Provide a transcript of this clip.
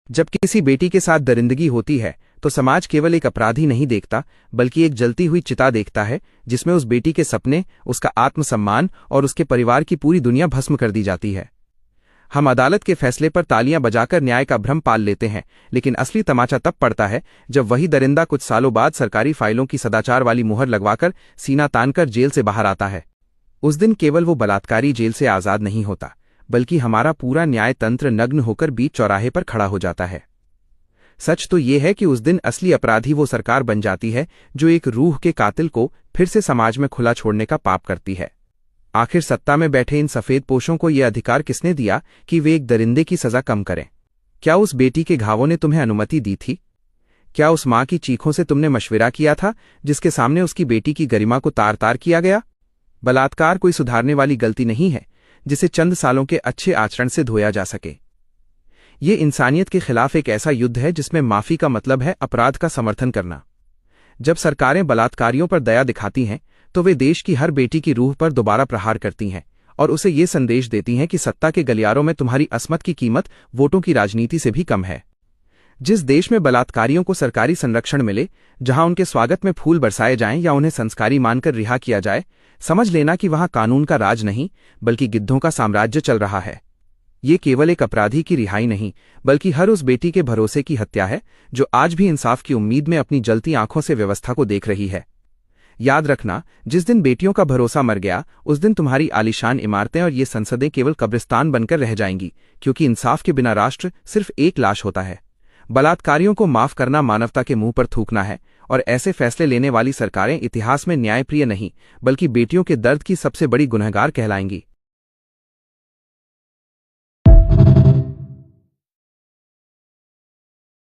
जब किसी बेटी के साथ दरिंदगी होती है तो समाज केवल एक अपराधी नहीं देखता, बल्कि एक जलती हुई चिता देखता है जिसमें उस बेटी के सपने, उसका आत्मसम्मान और उसके परिवार की पूरी दुनिया भस्म कर दी जाती है। हम अदालत के फैसले पर तालियां बजाकर न्याय का भ्रम पाल लेते हैं, लेकिन असली तमाचा तब पड़ता है जब वही दरिंदा कुछ सालों बाद सरकारी फाइलों की सदाचार वाली मुहर लगवाकर सीना तानकर जेल से बाहर आता है। उस दिन केवल वो बलात्कारी जेल से आजाद नहीं होता, बल्कि हमारा पूरा न्याय तंत्र नग्न होकर बीच चौराहे पर खड़ा हो जाता है। सच तो ये है कि उस दिन असली अपराधी वो सरकार बन जाती है जो एक रूह के कातिल को फिर से समाज में खुला छोड़ने का पाप करती है। आखिर सत्ता में बैठे इन सफेद पोशों को यह अधिकार किसने दिया कि वे एक दरिंदे की सजा कम करें? क्या उस बेटी के घावों ने तुम्हें अनुमति दी थी? क्या उस मां की चीखों से तुमने मशविरा किया था जिसके सामने उसकी बेटी की गरिमा को तार तार किया गया? बलात्कार कोई सुधारने वाली गलती नहीं है जिसे चंद सालों के अच्छे आचरण से धोया जा सके। ये इंसानियत के खिलाफ एक ऐसा युद्ध है जिसमें माफी का मतलब है अपराध का समर्थन करना। जब सरकारें बलात्कारियों पर दया दिखाती हैं तो वे देश की हर बेटी की रूह पर दोबारा प्रहार करती हैं और उसे ये संदेश देती हैं कि सत्ता के गलियारों में तुम्हारी अस्मत की कीमत वोटों की राजनीति से भी कम है। जिस देश में बलात्कारियों को सरकारी संरक्षण मिले, जहां उनके स्वागत में फूल बरसाए जाएं या उन्हें संस्कारी मानकर रिहा किया जाए, समझ लेना कि वहां कानून का राज नहीं बल्कि गिद्धों का साम्राज्य चल रहा है। ये केवल एक अपराधी की रिहाई नहीं, बल्कि हर उस बेटी के भरोसे की हत्या है जो आज भी इंसाफ की उम्मीद में अपनी जलती आंखों से व्यवस्था को देख रही है। याद रखना, जिस दिन बेटियों का भरोसा मर गया, उस दिन तुम्हारी आलीशान इमारतें और ये संसदें केवल कब्रिस्तान बनकर रह जाएंगी, क्योंकि इंसाफ के बिना राष्ट्र सिर्फ एक लाश होता है। बलात्कारियों को माफ करना मानवता के मुंह पर थूकना है, और ऐसे फैसले लेने वाली सरकारें इतिहास में न्यायप्रिय नहीं बल्कि बेटियों के दर्द की सबसे बड़ी गुनहगार कहलाएंगी।